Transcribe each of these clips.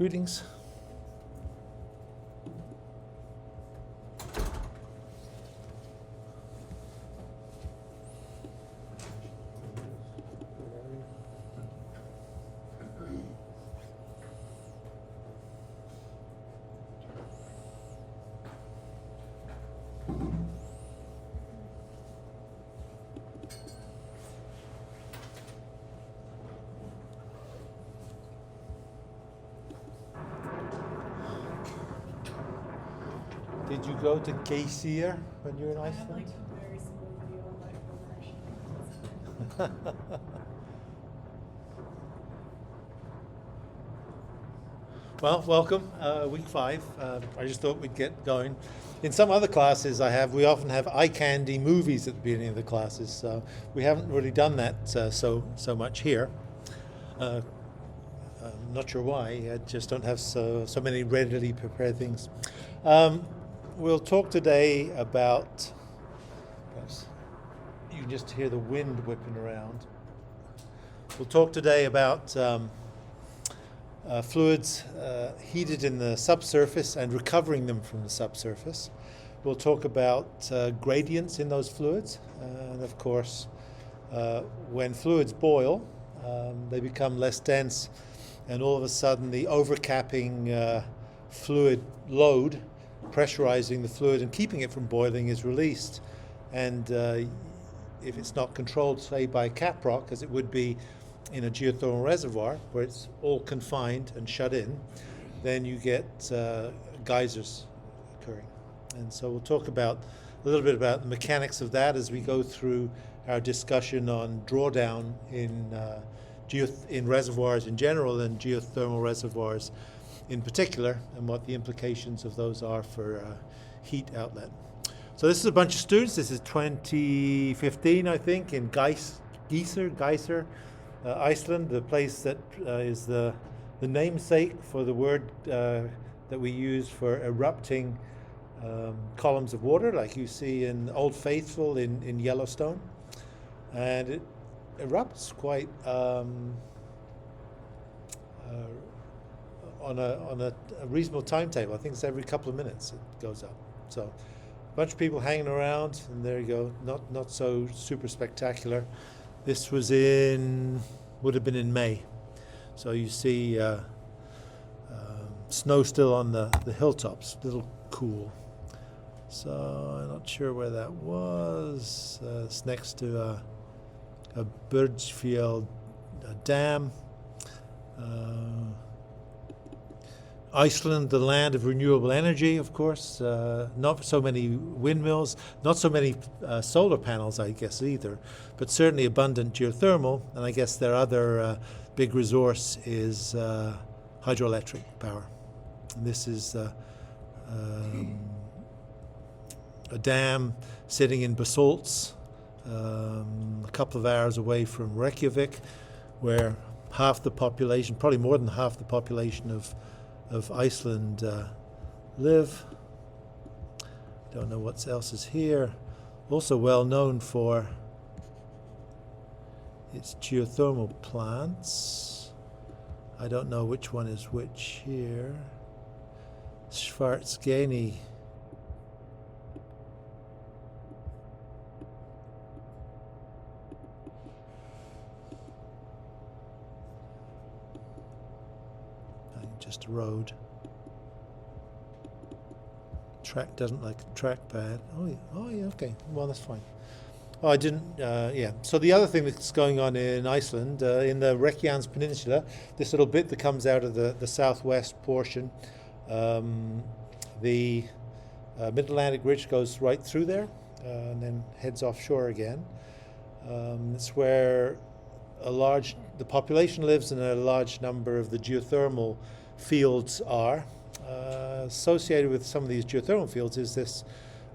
Greetings. Did you go to Geysir when you were in I have Iceland? like a very smooth view on my phone actually. Well, welcome, week 5. I just thought we'd get going. In some other classes we often have eye candy movies at the beginning of the classes, so we haven't really done that so much here. I'm not sure why, I just don't have so many readily prepared things. We'll talk today about, perhaps you can just hear the wind whipping around. We'll talk today about fluids heated in the subsurface and recovering them from the subsurface. We'll talk about gradients in those fluids, and of course, when fluids boil, they become less dense, and all of a sudden the overcapping fluid load pressurizing the fluid and keeping it from boiling is released. And if it's not controlled, say, by caprock, as it would be in a geothermal reservoir, where it's all confined and shut in, then you get geysers occurring. And so we'll talk a little bit about the mechanics of that as we go through our discussion on drawdown in reservoirs in general and geothermal reservoirs in particular, and what the implications of those are for heat outlet. So this is a bunch of students. This is 2015, I think, in Geysir, Iceland, the place that is the namesake for the word that we use for erupting columns of water, like you see in Old Faithful in Yellowstone. And it erupts quite on a reasonable timetable. I think it's every couple of minutes it goes up. So a bunch of people hanging around, and there you go. Not so super spectacular. This would have been in May. So you see snow still on the hilltops, a little cool. So I'm not sure where that was. It's next to a Byrjfjell dam. Iceland, the land of renewable energy, of course. Not so many windmills, not so many solar panels, I guess, either, but certainly abundant geothermal. And I guess their other big resource is hydroelectric power. And this is a dam sitting in basalts, a couple of hours away from Reykjavik, where half the population, probably more than half the population of Iceland live. Don't know what else is here. Also well known for its geothermal plants. I don't know which one is which here. Svartskeni. Just a road. Track doesn't like a trackpad. Oh yeah, okay. Well, that's fine. Oh, I didn't. Yeah. So the other thing that's going on in Iceland, in the Reykjanes Peninsula, this little bit that comes out of the southwest portion, the Mid-Atlantic Ridge goes right through there, and then heads offshore again. It's where the population lives, and a large number of the geothermal fields are. Associated with some of these geothermal fields is this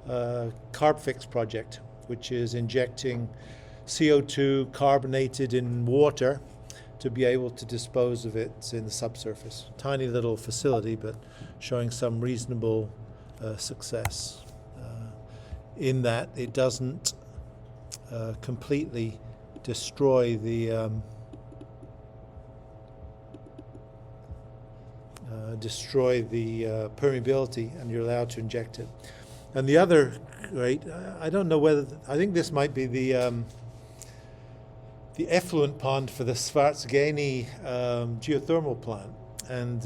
CarbFix project, which is injecting CO2 carbonated in water to be able to dispose of it in the subsurface. Tiny little facility, but showing some reasonable success in that it doesn't completely destroy the destroy the permeability, and you're allowed to inject it. And the other great, I don't know whether, I think this might be the effluent pond for the Svartsgeni geothermal plant. And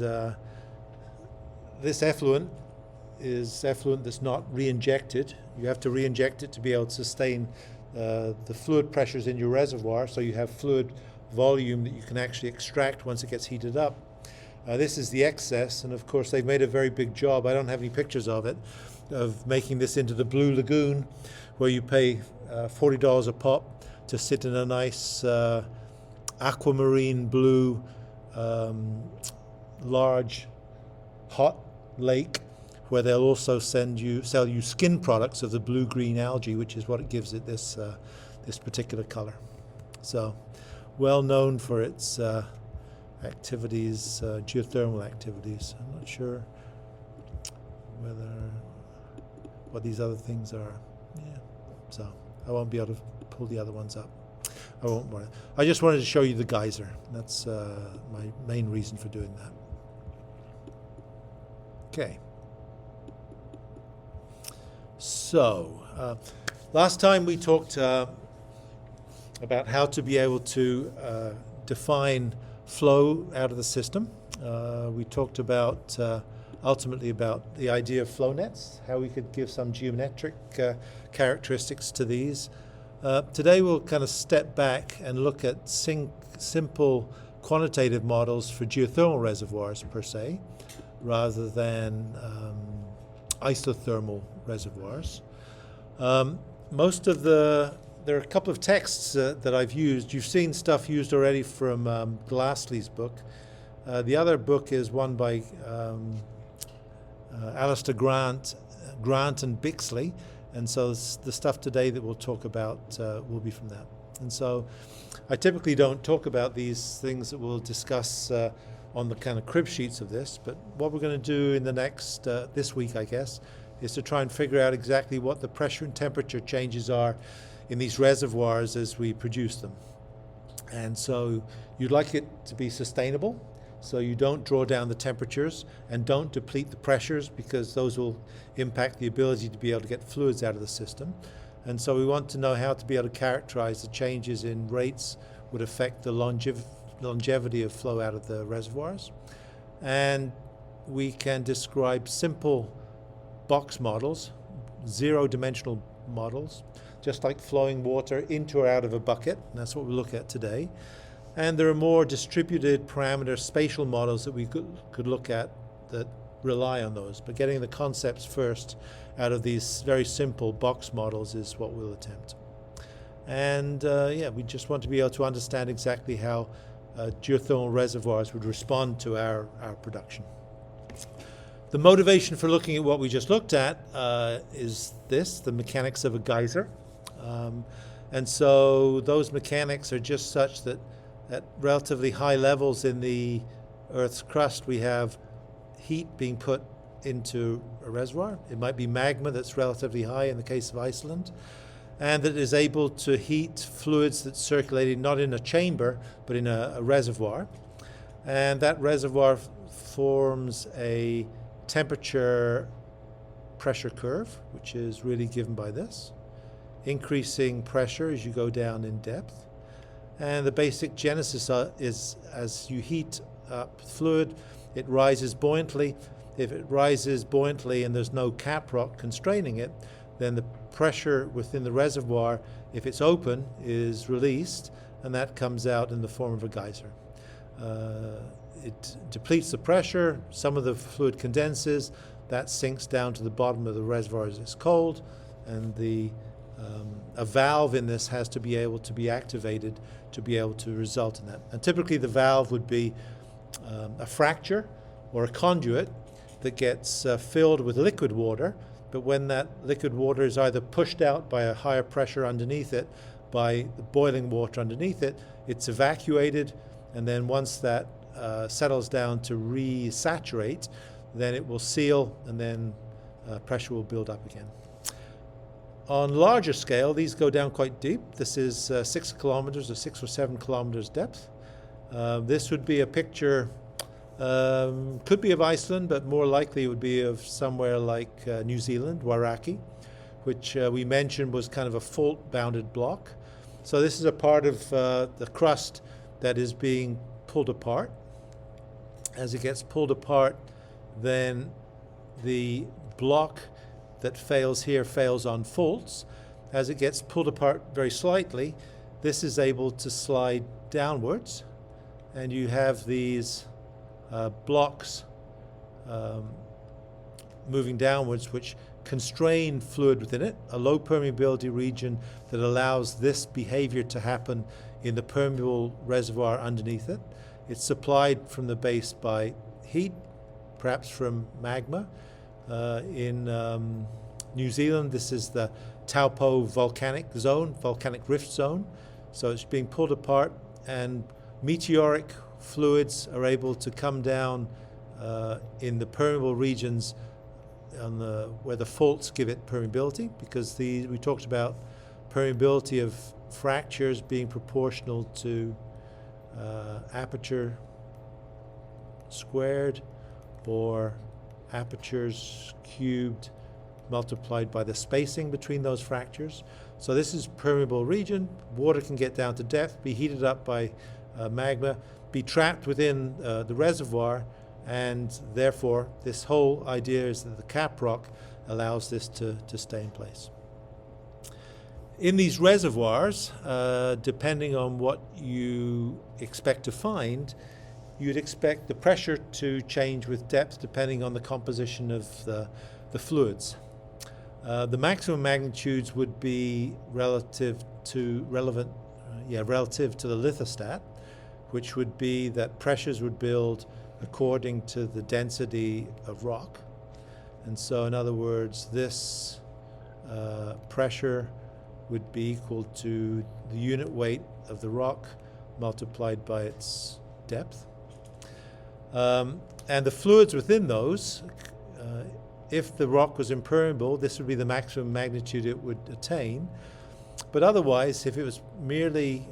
this effluent is effluent that's not re-injected. You have to re-inject it to be able to sustain the fluid pressures in your reservoir, so you have fluid volume that you can actually extract once it gets heated up. This is the excess, and of course they've made a very big job, I don't have any pictures of it, of making this into the Blue Lagoon, where you pay $40 a pop to sit in a nice aquamarine blue large hot lake, where they'll also sell you skin products of the blue-green algae, which is what it gives it this particular color. So, well known for its activities, geothermal activities. I'm not sure what these other things are. Yeah, so I won't be able to pull the other ones up. I won't worry. I just wanted to show you the geyser. That's my main reason for doing that. Okay. So, last time we talked about how to be able to define flow out of the system. We talked about ultimately about the idea of flow nets, how we could give some geometric characteristics to these. Today we'll kind of step back and look at simple quantitative models for geothermal reservoirs per se, rather than isothermal reservoirs. There are a couple of texts that I've used. You've seen stuff used already from Glassley's book. The other book is one by Alistair Grant and Bixley, and so the stuff today that we'll talk about will be from that. And so I typically don't talk about these things that we'll discuss on the kind of crib sheets of this, but what we're going to do in the next, this week I guess, is to try and figure out exactly what the pressure and temperature changes are in these reservoirs as we produce them. And so you'd like it to be sustainable, so you don't draw down the temperatures and don't deplete the pressures, because those will impact the ability to be able to get fluids out of the system. And so we want to know how to be able to characterize the changes in rates would affect the longevity of flow out of the reservoirs. And we can describe simple box models, zero-dimensional models, just like flowing water into or out of a bucket, and that's what we'll look at today. And there are more distributed parameter spatial models that we could look at that rely on those, but getting the concepts first out of these very simple box models is what we'll attempt. And we just want to be able to understand exactly how geothermal reservoirs would respond to our production. The motivation for looking at what we just looked at is the mechanics of a geyser. And so those mechanics are just such that at relatively high levels in the Earth's crust, we have heat being put into a reservoir. It might be magma that's relatively high in the case of Iceland, and that is able to heat fluids that's circulating not in a chamber, but in a reservoir. And that reservoir forms a temperature pressure curve, which is really given by this, increasing pressure as you go down in depth. And the basic genesis is as you heat up fluid, it rises buoyantly. If it rises buoyantly and there's no cap rock constraining it, then the pressure within the reservoir, if it's open, is released, and that comes out in the form of a geyser. It depletes the pressure, some of the fluid condenses, that sinks down to the bottom of the reservoir as it's cold, and a valve in this has to be able to be activated to be able to result in that. And typically the valve would be a fracture or a conduit that gets filled with liquid water, but when that liquid water is either pushed out by a higher pressure underneath it, by the boiling water underneath it, it's evacuated, and then once that settles down to resaturate, then it will seal, and then pressure will build up again. On larger scale, these go down quite deep. This is 6 kilometers or 6 or 7 kilometers depth. This would be a picture Could be of Iceland, but more likely it would be of somewhere like New Zealand, Wairaki, which we mentioned was kind of a fault-bounded block. So this is a part of the crust that is being pulled apart. As it gets pulled apart, then the block that fails here fails on faults. As it gets pulled apart very slightly, this is able to slide downwards, and you have these blocks moving downwards, which constrain fluid within it, a low permeability region that allows this behavior to happen in the permeable reservoir underneath it. It's supplied from the base by heat, perhaps from magma. In New Zealand, this is the Taupo volcanic zone, volcanic rift zone. So it's being pulled apart, and meteoric fluids are able to come down in the permeable regions where the faults give it permeability, because we talked about permeability of fractures being proportional to aperture squared, or apertures cubed multiplied by the spacing between those fractures. So this is permeable region. Water can get down to depth, be heated up by magma, be trapped within the reservoir, and therefore this whole idea is that the cap rock allows this to stay in place. In these reservoirs, depending on what you expect to find, you'd expect the pressure to change with depth depending on the composition of the fluids. The maximum magnitudes would be relative to the lithostat, which would be that pressures would build according to the density of rock. And so in other words, this pressure would be equal to the unit weight of the rock multiplied by its depth. And the fluids within those, if the rock was impermeable, this would be the maximum magnitude it would attain. But otherwise, if it was merely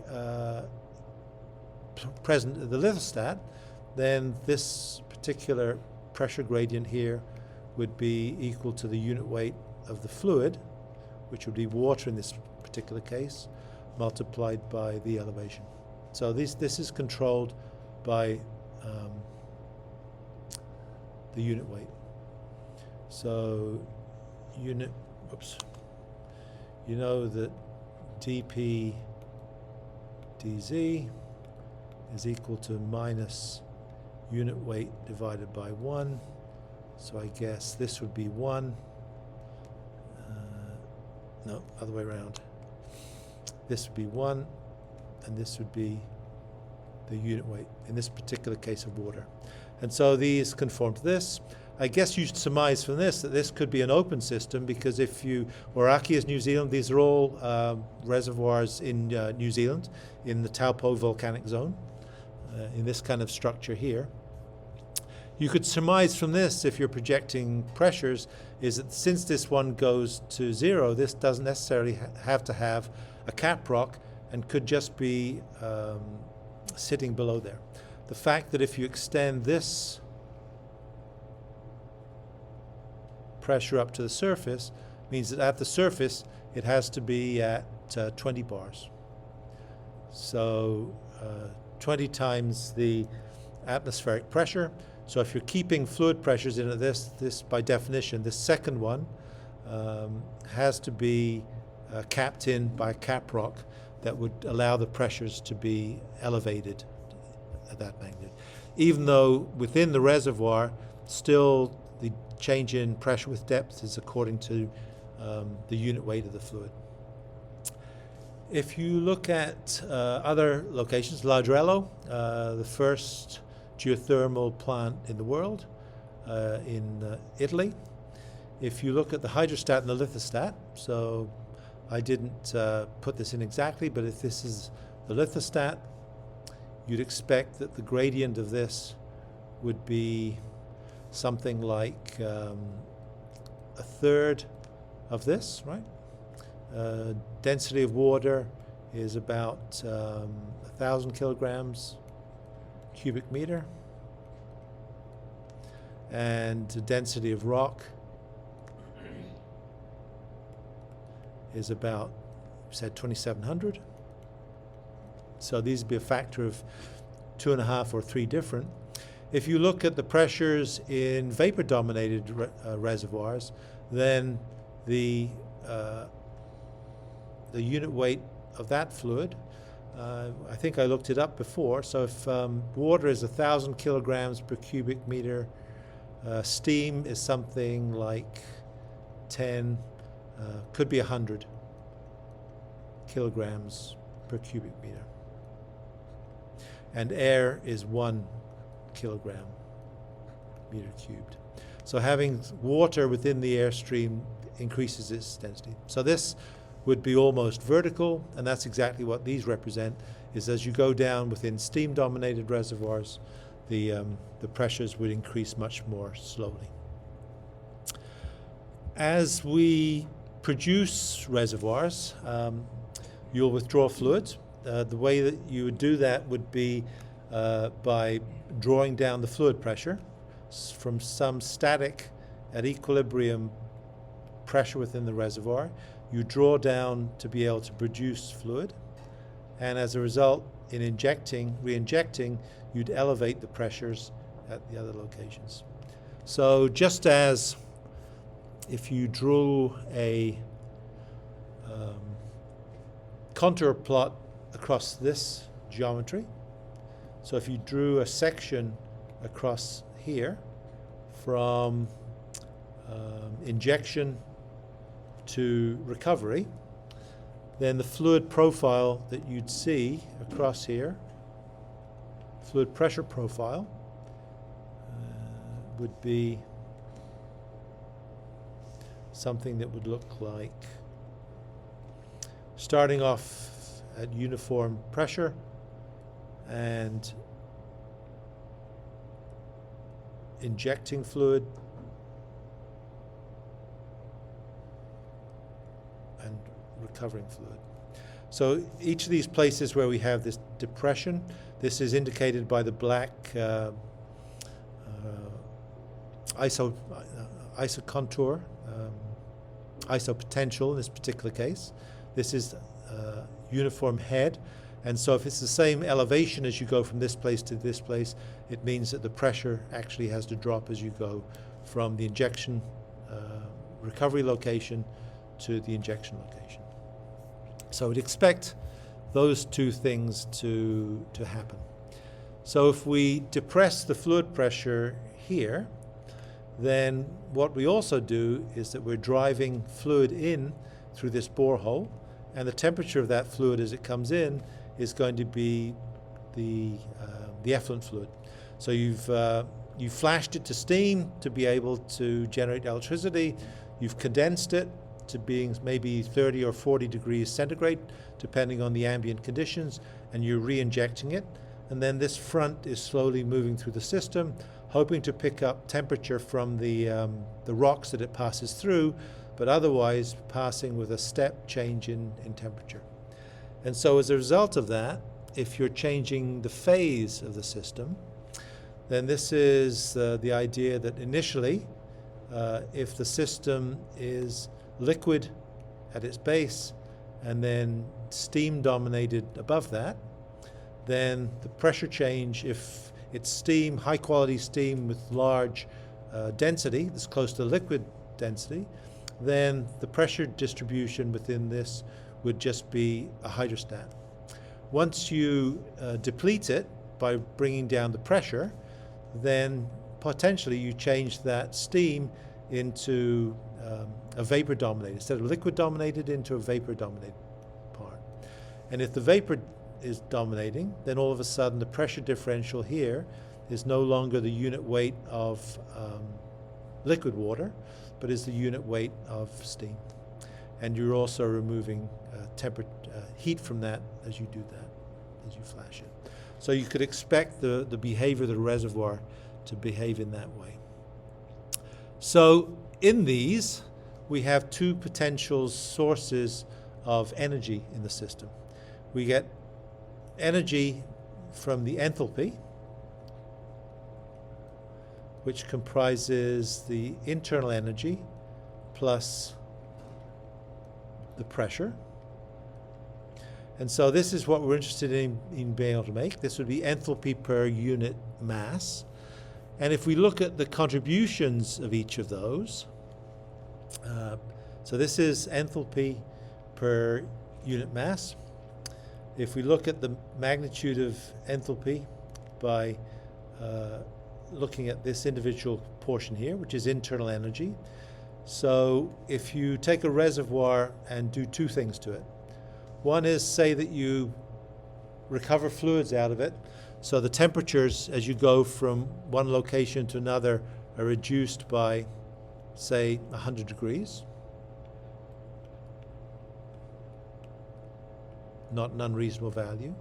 present at the lithostat, then this particular pressure gradient here would be equal to the unit weight of the fluid, which would be water in this particular case, multiplied by the elevation. So this is controlled by the unit weight. So you know that dP dz is equal to minus unit weight divided by 1. So I guess this would be 1. No, other way around. This would be 1, and this would be the unit weight, in this particular case of water. And so these conform to this. I guess you should surmise from this that this could be an open system, because if Wairaki is New Zealand, these are all reservoirs in New Zealand, in the Taupo volcanic zone, in this kind of structure here. You could surmise from this, if you're projecting pressures, is that since this one goes to 0, this doesn't necessarily have to have a cap rock, and could just be sitting below there. The fact that if you extend this pressure up to the surface means that at the surface it has to be at 20 bars. So 20 times the atmospheric pressure. So if you're keeping fluid pressures in at this by definition, this second one has to be capped in by a cap rock that would allow the pressures to be elevated at that magnitude. Even though within the reservoir, still the change in pressure with depth is according to the unit weight of the fluid. If you look at other locations, Ladrello, the first geothermal plant in the world in Italy. If you look at the hydrostat and the lithostat, so I didn't put this in exactly, but if this is the lithostat, you'd expect that the gradient of this would be something like a third of this, right? Density of water is about 1,000 kilograms cubic meter. and the density of rock is about, said 2,700. So these would be a factor of 2.5 or 3 different. If you look at the pressures in vapor-dominated reservoirs, then the unit weight of that fluid, I think I looked it up before. So if water is 1,000 kilograms per cubic meter, steam is something like 10, could be 100 kilograms per cubic meter. And air is 1 kilogram meter cubed. So having water within the airstream increases its density. So this would be almost vertical, and that's exactly what these represent, is as you go down within steam-dominated reservoirs, the pressures would increase much more slowly. As we produce reservoirs, you'll withdraw fluids. The way that you would do that would be by drawing down the fluid pressure from some static at equilibrium pressure within the reservoir. You draw down to be able to produce fluid, and as a result, in re-injecting, you'd elevate the pressures at the other locations. So just as if you drew a contour plot across this geometry, so if you drew a section across here from injection to recovery, then the fluid profile that you'd see across here, fluid pressure profile, would be something that would look like, starting off at uniform pressure and injecting fluid and recovering fluid. So each of these places where we have this depression, this is indicated by the black isocontour, isopotential in this particular case. This is uniform head, and so if it's the same elevation as you go from this place to this place, it means that the pressure actually has to drop as you go from the injection recovery location to the injection location. So we'd expect those two things to happen. So if we depress the fluid pressure here, then what we also do is that we're driving fluid in through this borehole, and the temperature of that fluid as it comes in is going to be the effluent fluid. So you've flashed it to steam to be able to generate electricity. You've condensed it to being maybe 30 or 40 degrees centigrade, depending on the ambient conditions, and you're re-injecting it. And then this front is slowly moving through the system, hoping to pick up temperature from the rocks that it passes through, but otherwise passing with a step change in temperature. And so as a result of that, if you're changing the phase of the system, then this is the idea that initially, if the system is liquid at its base and then steam dominated above that, then the pressure change, if it's steam, high quality steam with large density, that's close to liquid density, then the pressure distribution within this would just be a hydrostat. Once you deplete it by bringing down the pressure, then potentially you change that steam into a vapor dominated, instead of liquid dominated, into a vapor dominated part. And if the vapor is dominating, then all of a sudden the pressure differential here is no longer the unit weight of liquid water, but is the unit weight of steam. And you're also removing heat from that as you do that, as you flash it. So you could expect the behavior of the reservoir to behave in that way. So in these, we have two potential sources of energy in the system. We get energy from the enthalpy, which comprises the internal energy plus the pressure. And so this is what we're interested in being able to make. This would be enthalpy per unit mass. And if we look at the contributions of each of those, so this is enthalpy per unit mass. If we look at the magnitude of enthalpy by looking at this individual portion here, which is internal energy. So if you take a reservoir and do two things to it. One is, say that you recover fluids out of it, so the temperatures as you go from one location to another are reduced by, say, 100 degrees. Not an unreasonable value.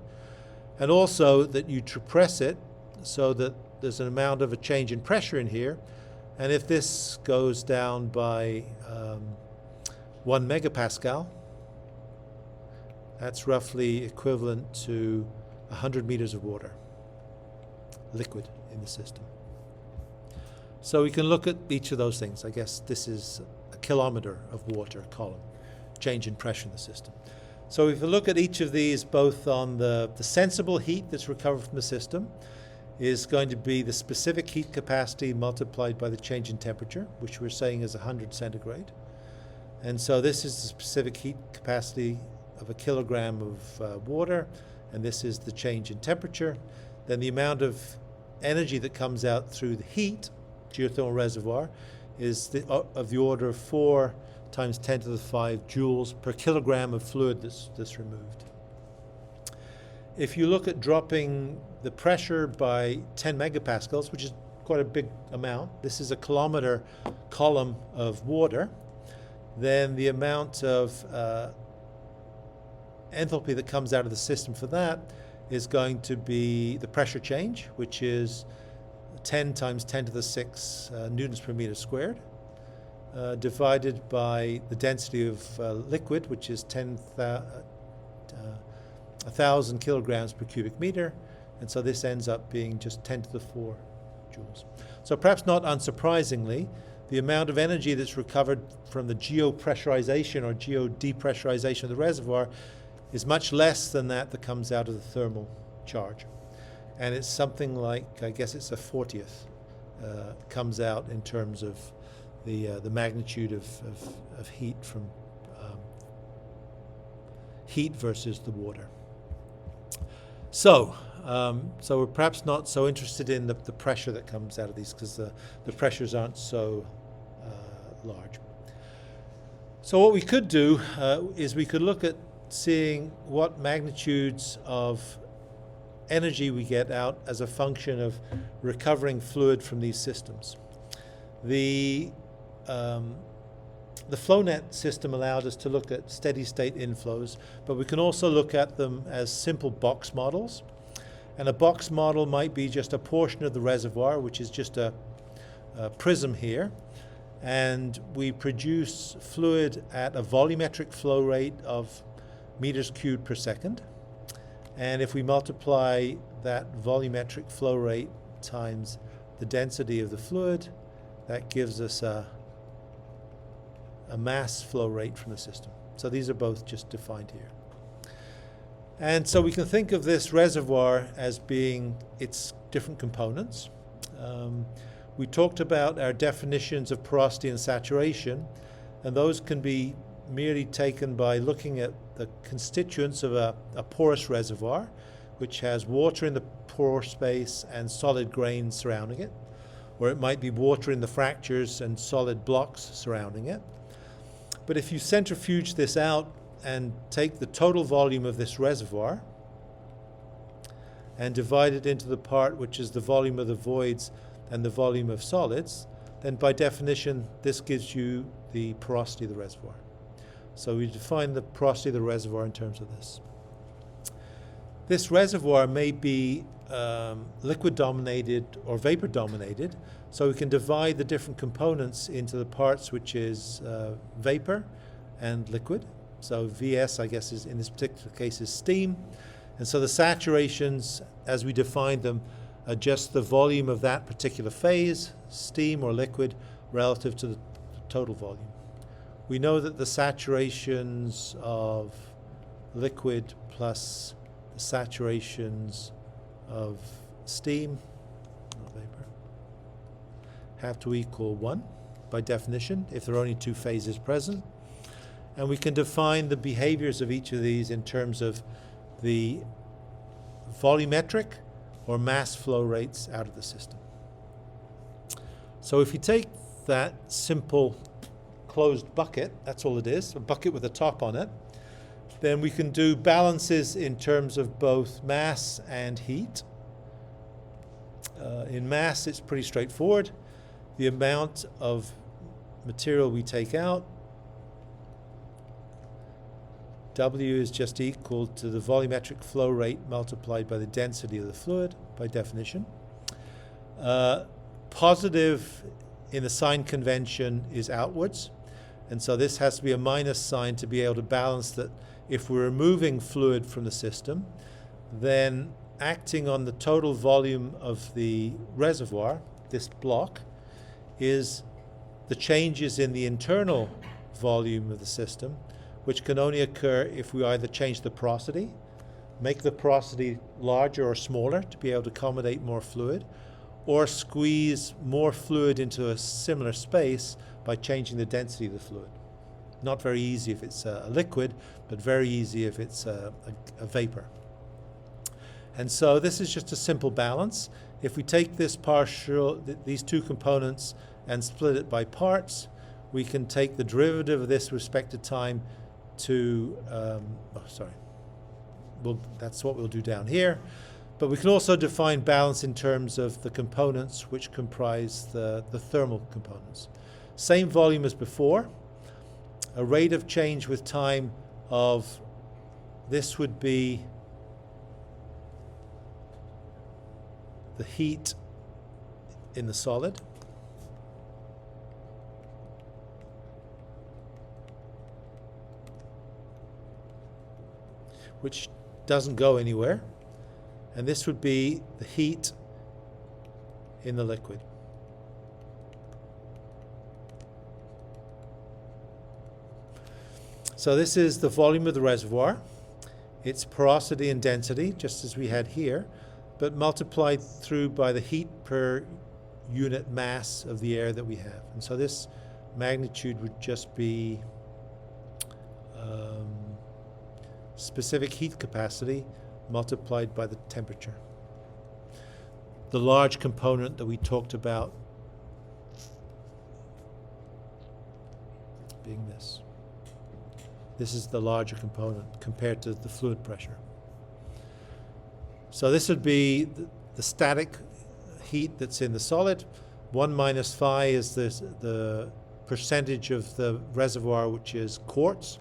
And also that you compress it so that there's an amount of a change in pressure in here. And if this goes down by 1 megapascal, that's roughly equivalent to 100 meters of water, liquid in the system. So we can look at each of those things. I guess this is a kilometer of water column, change in pressure in the system. So if we look at each of these, both on the sensible heat that's recovered from the system is going to be the specific heat capacity multiplied by the change in temperature, which we're saying is 100 centigrade. And so this is the specific heat capacity of a kilogram of water, and this is the change in temperature. Then the amount of energy that comes out through the heat, geothermal reservoir, is of the order of 4 times 10 to the 5 joules per kilogram of fluid that's removed. If you look at dropping the pressure by 10 megapascals, which is quite a big amount, this is a kilometer column of water, then the amount of enthalpy that comes out of the system for that is going to be the pressure change, which is 10 times 10 to the 6 newtons per meter squared, divided by the density of liquid, which is 1,000 kilograms per cubic meter, and so this ends up being just 10 to the 4 joules. So perhaps not unsurprisingly, the amount of energy that's recovered from the geopressurization or geodepressurization of the reservoir is much less than that comes out of the thermal charge. And it's something like, I guess it's a 40th comes out in terms of the magnitude of heat from heat versus the water. So we're perhaps not so interested in the pressure that comes out of these, because the pressures aren't so large. So what we could do is we could look at seeing what magnitudes of energy we get out as a function of recovering fluid from these systems. The FlowNet system allowed us to look at steady state inflows, but we can also look at them as simple box models. And a box model might be just a portion of the reservoir, which is just a prism here. And we produce fluid at a volumetric flow rate of meters cubed per second. And if we multiply that volumetric flow rate times the density of the fluid, that gives us a mass flow rate from the system. So these are both just defined here. And so we can think of this reservoir as being its different components. We talked about our definitions of porosity and saturation, and those can be merely taken by looking at the constituents of a porous reservoir, which has water in the pore space and solid grains surrounding it, or it might be water in the fractures and solid blocks surrounding it. But if you centrifuge this out and take the total volume of this reservoir and divide it into the part which is the volume of the voids and the volume of solids, then by definition this gives you the porosity of the reservoir. So we define the porosity of the reservoir in terms of this. This reservoir may be liquid dominated or vapor dominated, so we can divide the different components into the parts which is vapor and liquid. So VS, I guess, is in this particular case is steam, and so the saturations as we define them adjust the volume of that particular phase, steam or liquid, relative to the total volume. We know that the saturations of liquid plus the saturations of steam or vapor have to equal 1 by definition if there are only two phases present. And we can define the behaviors of each of these in terms of the volumetric or mass flow rates out of the system. So if you take that simple closed bucket, that's all it is, a bucket with a top on it, then we can do balances in terms of both mass and heat. In mass, it's pretty straightforward. The amount of material we take out, W is just equal to the volumetric flow rate multiplied by the density of the fluid, by definition. Positive in the sign convention is outwards, and so this has to be a minus sign to be able to balance that. If we're removing fluid from the system, then acting on the total volume of the reservoir, this block, is the changes in the internal volume of the system, which can only occur if we either change the porosity, make the porosity larger or smaller to be able to accommodate more fluid, or squeeze more fluid into a similar space by changing the density of the fluid. Not very easy if it's a liquid, but very easy if it's a vapor. And so this is just a simple balance. If we take this these two components and split it by parts, we can take the derivative of this with respect to time to, that's what we'll do down here. But we can also define balance in terms of the components which comprise the thermal components. Same volume as before. A rate of change with time of, this would be the heat in the solid. Which doesn't go anywhere. And this would be the heat in the liquid. So this is the volume of the reservoir, its porosity and density, just as we had here, but multiplied through by the heat per unit mass of the air that we have. And so this magnitude would just be specific heat capacity multiplied by the temperature. The large component that we talked about being this. This is the larger component compared to the fluid pressure. So this would be the static heat that's in the solid. 1 minus phi is the percentage of the reservoir which is quartz,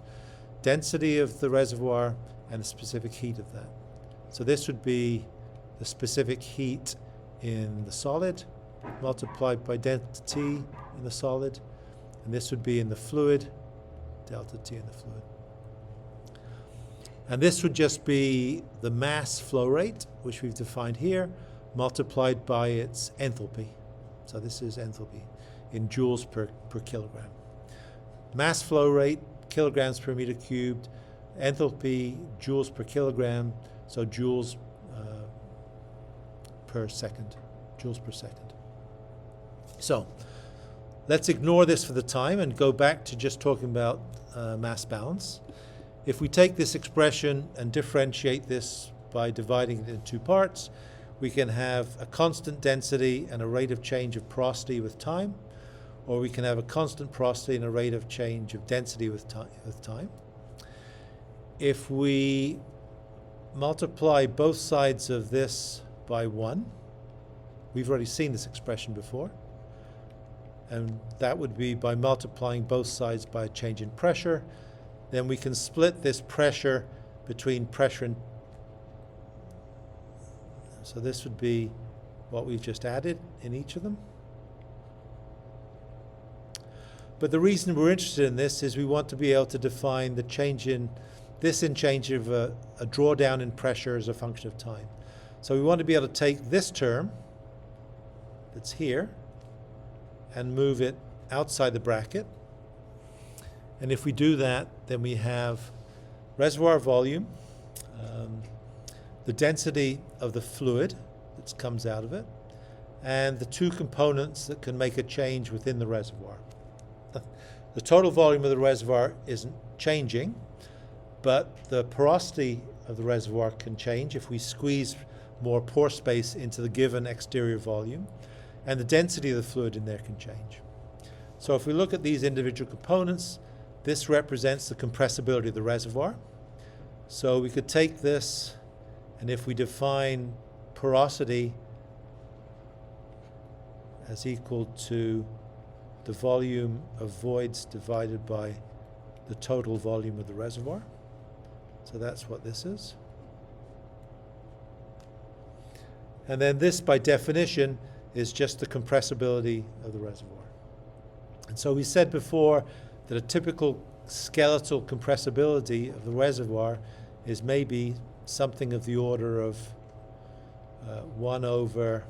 density of the reservoir, and the specific heat of that. So this would be the specific heat in the solid multiplied by delta T in the solid, and this would be in the fluid, delta T in the fluid. And this would just be the mass flow rate, which we've defined here, multiplied by its enthalpy. So this is enthalpy in joules per kilogram. Mass flow rate, kilograms per meter cubed, enthalpy, joules per kilogram, so joules per second, joules per second. So let's ignore this for the time and go back to just talking about mass balance. If we take this expression and differentiate this by dividing it into two parts, we can have a constant density and a rate of change of porosity with time, or we can have a constant porosity and a rate of change of density with time. If we multiply both sides of this by 1, we've already seen this expression before, and that would be by multiplying both sides by a change in pressure. Then we can split this pressure between pressure and, so this would be what we've just added in each of them. But the reason we're interested in this is we want to be able to define the change in, change of a drawdown in pressure as a function of time. So we want to be able to take this term that's here and move it outside the bracket. And if we do that, then we have reservoir volume, the density of the fluid that comes out of it, and the two components that can make a change within the reservoir. The total volume of the reservoir isn't changing, but the porosity of the reservoir can change if we squeeze more pore space into the given exterior volume, and the density of the fluid in there can change. So if we look at these individual components, this represents the compressibility of the reservoir. So we could take this, and if we define porosity as equal to the volume of voids divided by the total volume of the reservoir. So that's what this is. And then this, by definition, is just the compressibility of the reservoir. And so we said before that a typical skeletal compressibility of the reservoir is maybe something of the order of 1 over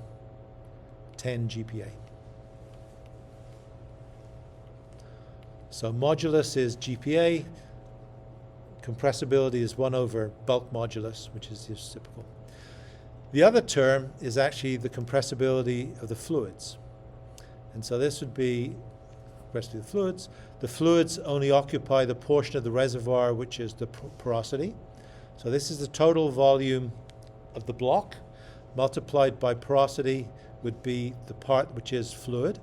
10 GPa. So modulus is GPa, compressibility is 1 over bulk modulus, which is just typical. The other term is actually the compressibility of the fluids. And so this would be compressibility of the fluids. The fluids only occupy the portion of the reservoir which is the porosity. So this is the total volume of the block multiplied by porosity would be the part which is fluid.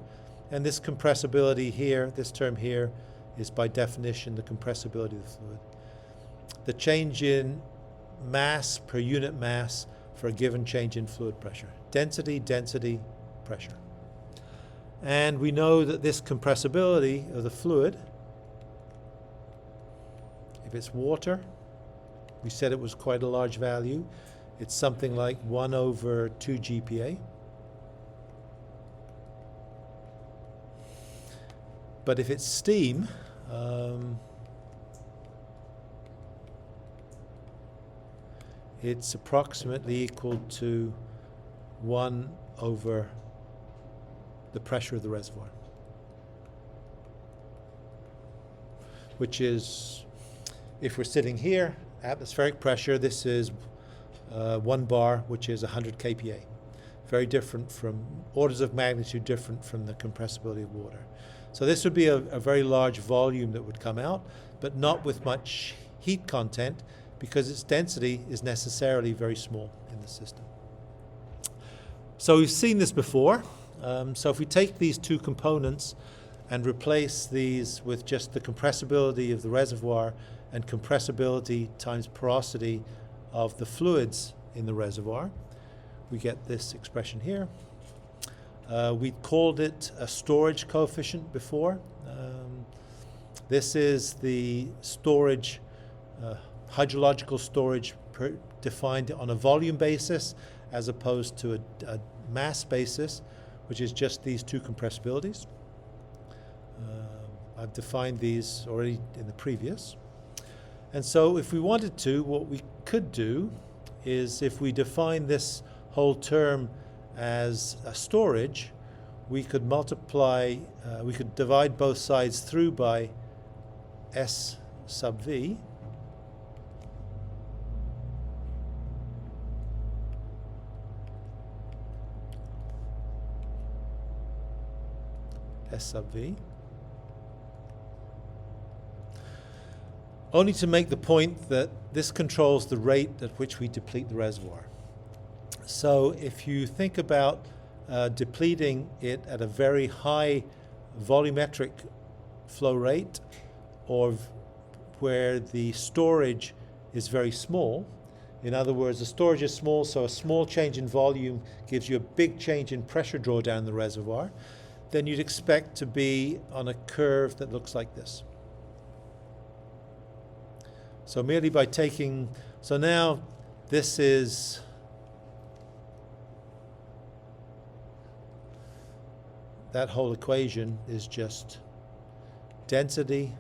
And this compressibility here, this term here, is by definition the compressibility of the fluid. The change in mass per unit mass for a given change in fluid pressure. Density, density, pressure. And we know that this compressibility of the fluid, if it's water, we said it was quite a large value. It's something like 1 over 2 GPa. But if it's steam, it's approximately equal to 1 over the pressure of the reservoir, which is, if we're sitting here, atmospheric pressure, this is 1 bar, which is 100 kPa. Very different from, orders of magnitude different from the compressibility of water. So this would be a very large volume that would come out, but not with much heat content because its density is necessarily very small in the system. So we've seen this before. So if we take these two components and replace these with just the compressibility of the reservoir and compressibility times porosity of the fluids in the reservoir, we get this expression here. We called it a storage coefficient before. This is the storage, hydrological storage defined on a volume basis as opposed to a mass basis, which is just these two compressibilities. I've defined these already in the previous. And so if we wanted to, what we could do is if we define this whole term as a storage, we could multiply, we could divide both sides through by S sub V. S sub V. Only to make the point that this controls the rate at which we deplete the reservoir. So if you think about depleting it at a very high volumetric flow rate, or where the storage is very small, in other words, the storage is small, so a small change in volume gives you a big change in pressure drawdown in the reservoir, then you'd expect to be on a curve that looks like this. So merely by taking, so now this is that whole equation is just density.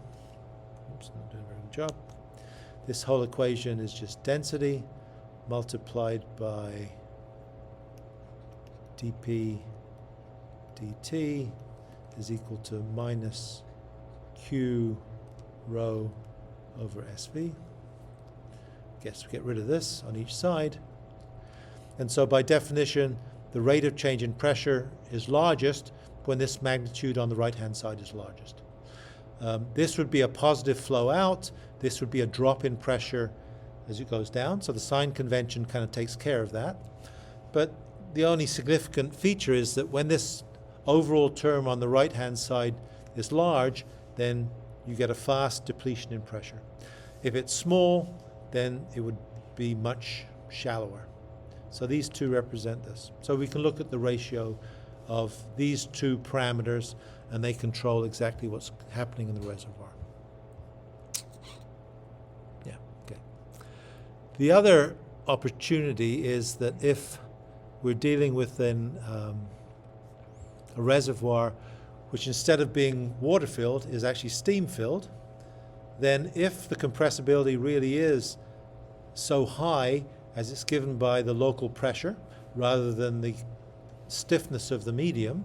Oops, not doing a very good job. This whole equation is just density multiplied by dp dt is equal to minus q rho over SV. Guess we get rid of this on each side. And so by definition, the rate of change in pressure is largest when this magnitude on the right-hand side is largest. This would be a positive flow out. This would be a drop in pressure as it goes down. So the sign convention kind of takes care of that. But the only significant feature is that when this overall term on the right-hand side is large, then you get a fast depletion in pressure. If it's small, then it would be much shallower. So these two represent this. So we can look at the ratio of these two parameters, and they control exactly what's happening in the reservoir. Yeah, okay. The other opportunity is that if we're dealing with then a reservoir which instead of being water-filled is actually steam-filled, then if the compressibility really is so high as it's given by the local pressure rather than the stiffness of the medium,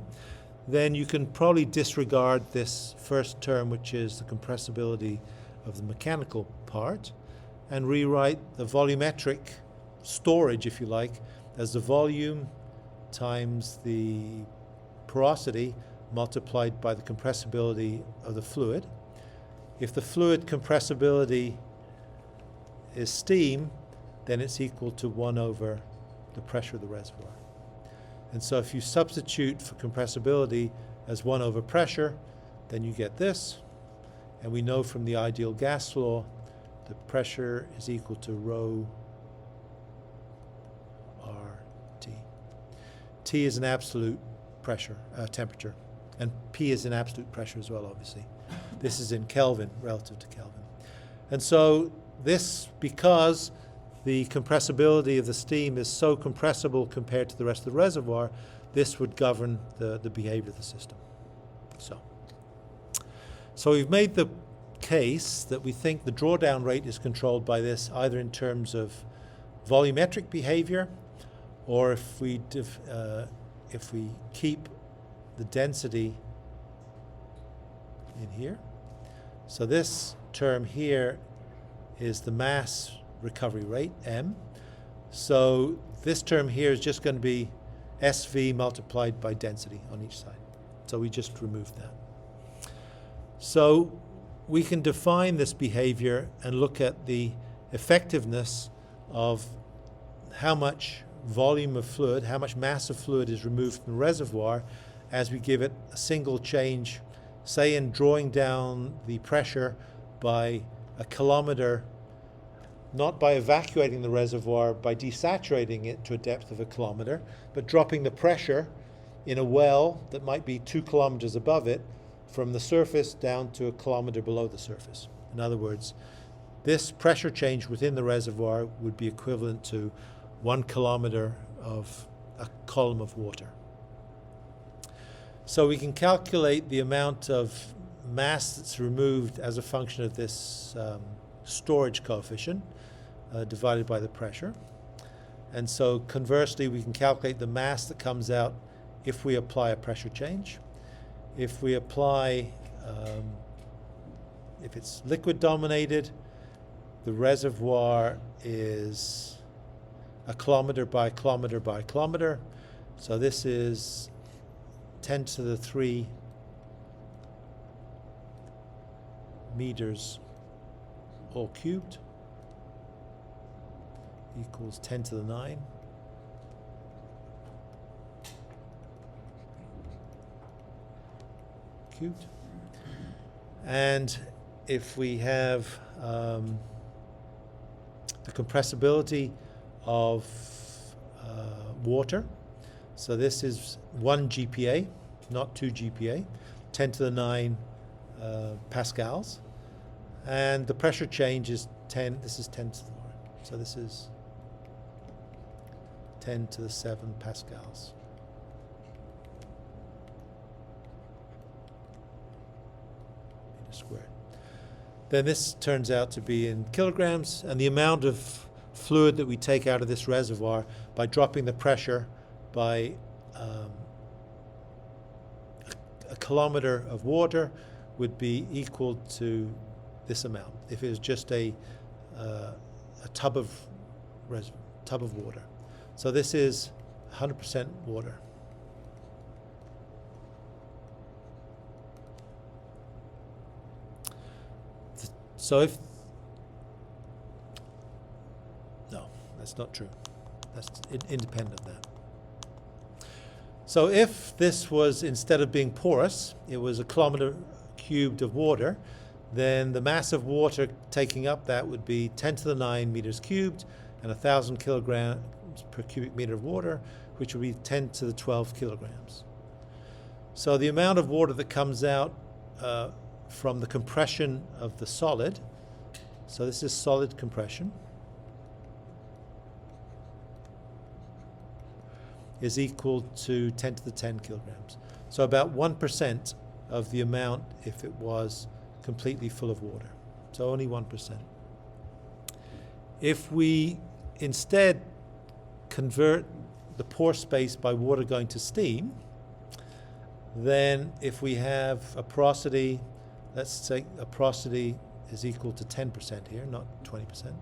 then you can probably disregard this first term, which is the compressibility of the mechanical part, and rewrite the volumetric storage, if you like, as the volume times the porosity multiplied by the compressibility of the fluid. If the fluid compressibility is steam, then it's equal to 1 over the pressure of the reservoir. And so if you substitute for compressibility as 1 over pressure, then you get this. And we know from the ideal gas law that pressure is equal to rho RT. T is an absolute pressure, temperature, and P is an absolute pressure as well, obviously. This is in Kelvin, relative to Kelvin. And so this, because the compressibility of the steam is so compressible compared to the rest of the reservoir, this would govern the behavior of the system. So we've made the case that we think the drawdown rate is controlled by this, either in terms of volumetric behavior, or if we keep the density in here. So this term here is the mass recovery rate, M. So this term here is just going to be SV multiplied by density on each side. So we just removed that. So we can define this behavior and look at the effectiveness of how much volume of fluid, how much mass of fluid is removed from the reservoir as we give it a single change, say in drawing down the pressure by a kilometer, not by evacuating the reservoir, by desaturating it to a depth of a kilometer, but dropping the pressure in a well that might be 2 kilometers above it from the surface down to a kilometer below the surface. In other words, this pressure change within the reservoir would be equivalent to 1 kilometer of a column of water. So we can calculate the amount of mass that's removed as a function of this storage coefficient divided by the pressure. And so conversely, we can calculate the mass that comes out if we apply a pressure change. If we apply, if it's liquid dominated, the reservoir is a kilometer by kilometer by kilometer. So this is 10 to the 3 meters all cubed equals 10 to the 9. Cubed. And if we have the compressibility of water, so this is 1 GPa, not 2 GPa, 10 to the 9 pascals, and the pressure change is 10, this is 10 to the 1, so this is 10 to the 7 pascals. Squared. Then this turns out to be in kilograms, and the amount of fluid that we take out of this reservoir by dropping the pressure by a kilometer of water would be equal to this amount if it was just a tub of water. So this is 100% water. So if no, that's not true. That's independent of that. So if this was, instead of being porous, it was a kilometer cubed of water, then the mass of water taking up that would be 10 to the 9 meters cubed and 1,000 kilograms per cubic meter of water, which would be 10 to the 12 kilograms. So the amount of water that comes out from the compression of the solid, so this is solid compression, is equal to 10 to the 10 kilograms. So about 1% of the amount if it was completely full of water. So only 1%. If we instead convert the pore space by water going to steam, then if we have a porosity, let's say a porosity is equal to 10% here, not 20%.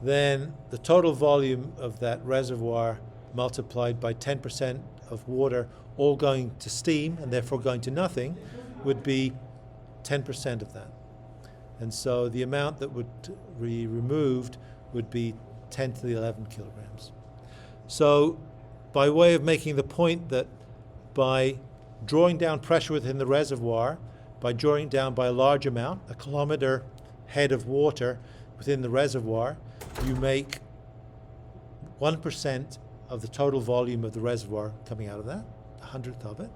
Then the total volume of that reservoir multiplied by 10% of water all going to steam and therefore going to nothing would be 10% of that. And so the amount that would be removed would be 10 to the 11 kilograms. So by way of making the point that by drawing down pressure within the reservoir, by drawing down by a large amount, a kilometer head of water within the reservoir, you make 1% of the total volume of the reservoir coming out of that, 100th of it.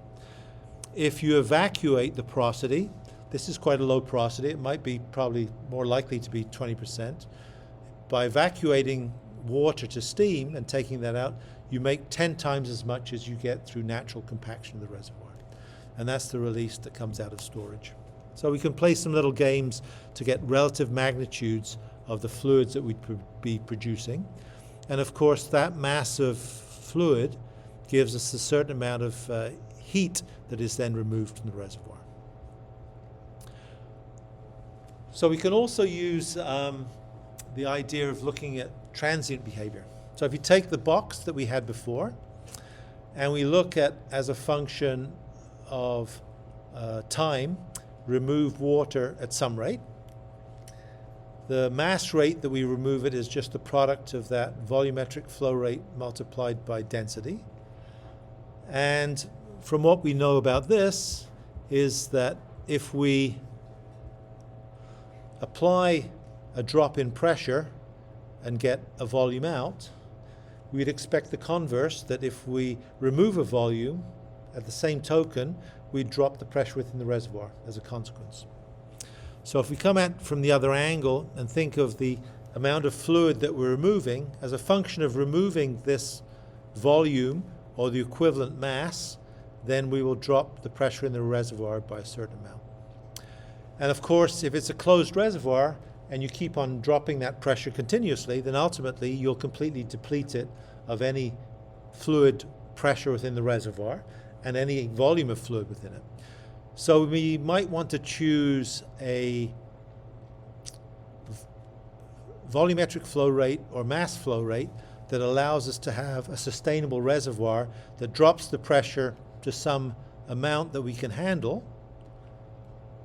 If you evacuate the porosity, this is quite a low porosity, it might be probably more likely to be 20%. By evacuating water to steam and taking that out, you make 10 times as much as you get through natural compaction of the reservoir. And that's the release that comes out of storage. So we can play some little games to get relative magnitudes of the fluids that we'd be producing. And of course, that mass of fluid gives us a certain amount of heat that is then removed from the reservoir. So we can also use the idea of looking at transient behavior. So if you take the box that we had before, and we look at, as a function of time, remove water at some rate. The mass rate that we remove it is just the product of that volumetric flow rate multiplied by density. And from what we know about this is that if we apply a drop in pressure and get a volume out, we'd expect the converse, that if we remove a volume, at the same token, we'd drop the pressure within the reservoir as a consequence. So if we come at from the other angle and think of the amount of fluid that we're removing as a function of removing this volume or the equivalent mass, then we will drop the pressure in the reservoir by a certain amount. And of course, if it's a closed reservoir and you keep on dropping that pressure continuously, then ultimately you'll completely deplete it of any fluid pressure within the reservoir and any volume of fluid within it. So we might want to choose a volumetric flow rate or mass flow rate that allows us to have a sustainable reservoir that drops the pressure to some amount that we can handle,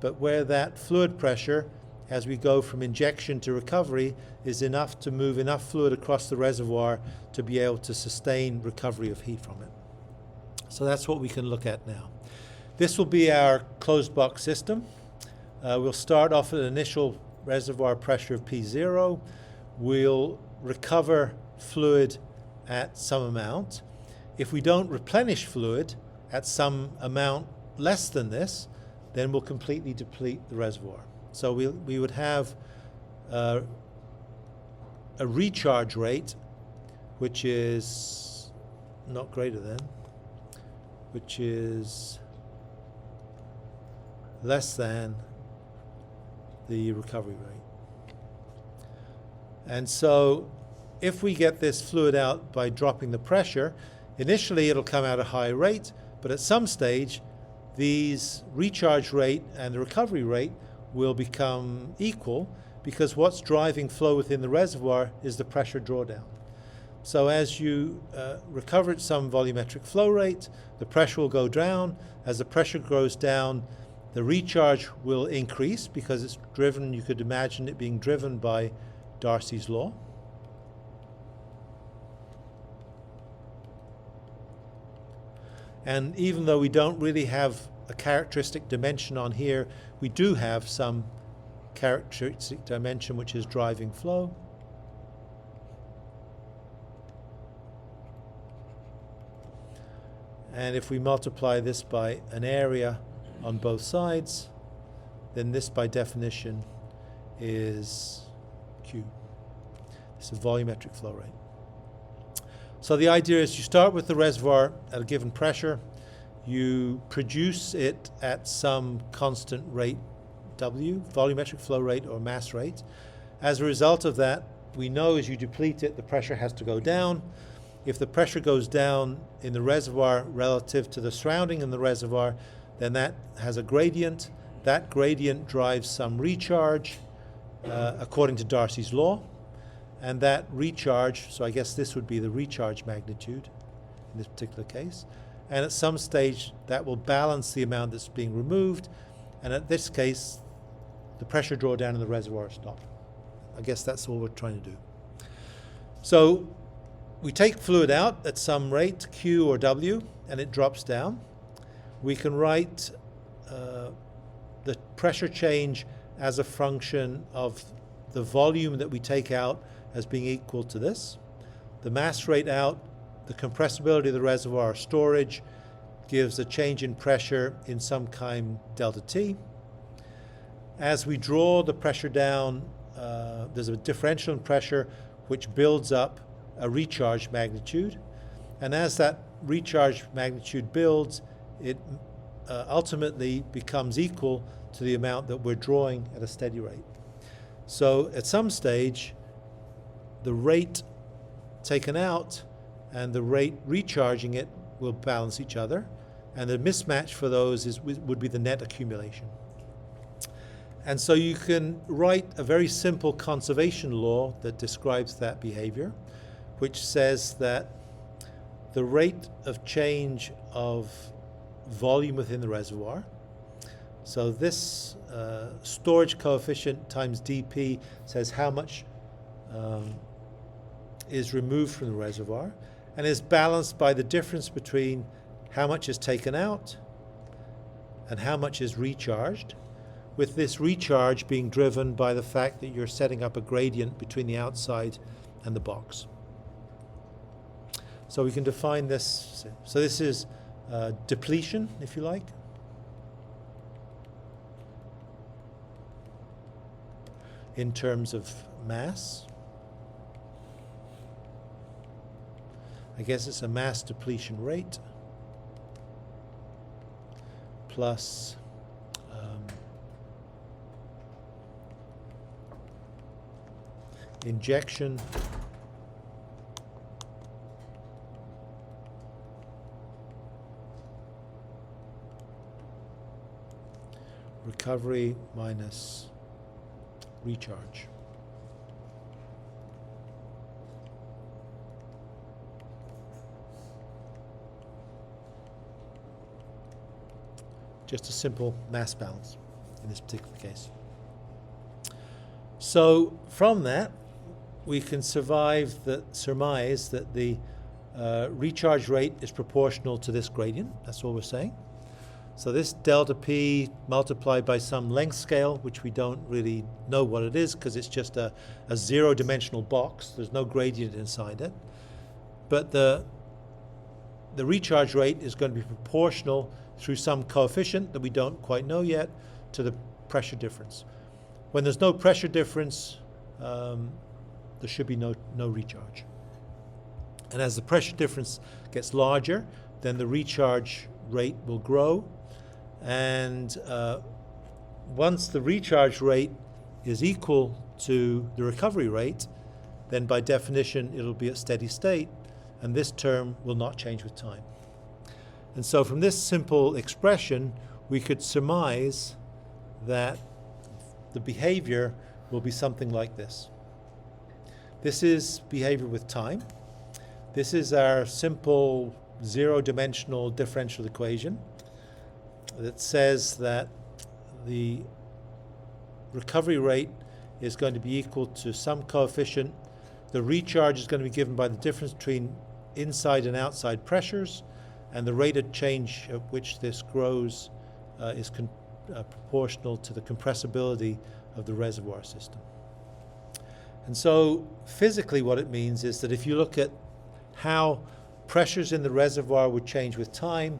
but where that fluid pressure, as we go from injection to recovery, is enough to move enough fluid across the reservoir to be able to sustain recovery of heat from it. So that's what we can look at now. This will be our closed box system. We'll start off at an initial reservoir pressure of P0. We'll recover fluid at some amount. If we don't replenish fluid at some amount less than this, then we'll completely deplete the reservoir. So we would have a recharge rate, which is not greater than, which is less than the recovery rate. And so if we get this fluid out by dropping the pressure, initially it'll come out at a high rate, but at some stage these recharge rate and the recovery rate will become equal, because what's driving flow within the reservoir is the pressure drawdown. So as you recover at some volumetric flow rate, the pressure will go down. As the pressure goes down, the recharge will increase, because it's driven, you could imagine it being driven by Darcy's law. And even though we don't really have a characteristic dimension on here, we do have some characteristic dimension which is driving flow. And if we multiply this by an area on both sides, then this by definition is Q. This is volumetric flow rate. So the idea is you start with the reservoir at a given pressure, you produce it at some constant rate W, volumetric flow rate or mass rate. As a result of that, we know as you deplete it, the pressure has to go down. If the pressure goes down in the reservoir relative to the surrounding in the reservoir, then that has a gradient. That gradient drives some recharge according to Darcy's law. And that recharge, so I guess this would be the recharge magnitude in this particular case. And at some stage, that will balance the amount that's being removed. And at this case, the pressure drawdown in the reservoir stops. I guess that's all we're trying to do. So we take fluid out at some rate, Q or W, and it drops down. We can write the pressure change as a function of the volume that we take out as being equal to this. The mass rate out, the compressibility of the reservoir storage, gives a change in pressure in some kind delta T. As we draw the pressure down, there's a differential in pressure which builds up a recharge magnitude. And as that recharge magnitude builds, it ultimately becomes equal to the amount that we're drawing at a steady rate. So at some stage, the rate taken out and the rate recharging it will balance each other, and the mismatch for those would be the net accumulation. And so you can write a very simple conservation law that describes that behavior, which says that the rate of change of volume within the reservoir, so this storage coefficient times dP says how much is removed from the reservoir, and is balanced by the difference between how much is taken out and how much is recharged, with this recharge being driven by the fact that you're setting up a gradient between the outside and the box. So we can define this. So this is depletion, if you like. In terms of mass. I guess it's a mass depletion rate plus injection recovery minus recharge. Just a simple mass balance in this particular case. So from that, we can surmise that the recharge rate is proportional to this gradient. That's all we're saying. So this delta P multiplied by some length scale, which we don't really know what it is because it's just a zero-dimensional box. There's no gradient inside it. But the recharge rate is going to be proportional through some coefficient that we don't quite know yet to the pressure difference. When there's no pressure difference, there should be no recharge. And as the pressure difference gets larger, then the recharge rate will grow. And once the recharge rate is equal to the recovery rate, then by definition it'll be at steady state, and this term will not change with time. And so from this simple expression, we could surmise that the behavior will be something like this. This is behavior with time. This is our simple zero-dimensional differential equation that says that the recovery rate is going to be equal to some coefficient. The recharge is going to be given by the difference between inside and outside pressures, and the rate of change at which this grows is proportional to the compressibility of the reservoir system. And so physically what it means is that if you look at how pressures in the reservoir would change with time,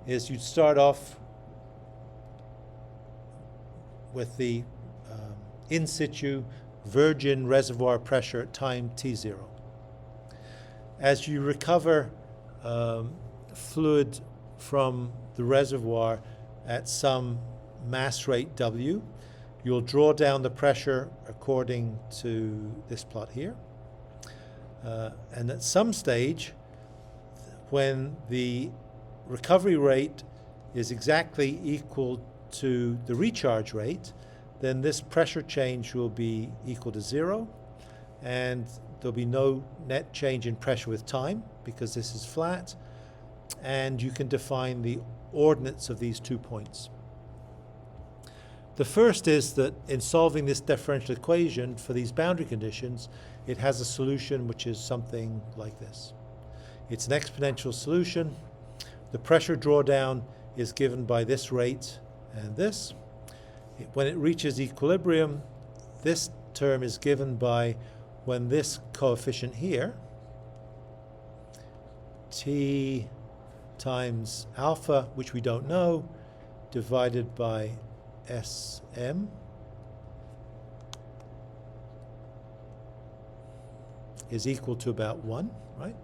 is you'd start off with the in situ virgin reservoir pressure at time t0. As you recover fluid from the reservoir at some mass rate W, you'll draw down the pressure according to this plot here. And at some stage, when the recovery rate is exactly equal to the recharge rate, then this pressure change will be equal to 0, and there'll be no net change in pressure with time because this is flat, and you can define the ordinates of these 2 points. The first is that in solving this differential equation for these boundary conditions, it has a solution which is something like this. It's an exponential solution. The pressure drawdown is given by this rate and this. When it reaches equilibrium, this term is given by when this coefficient here, T times alpha, which we don't know, divided by Sm is equal to about 1, right?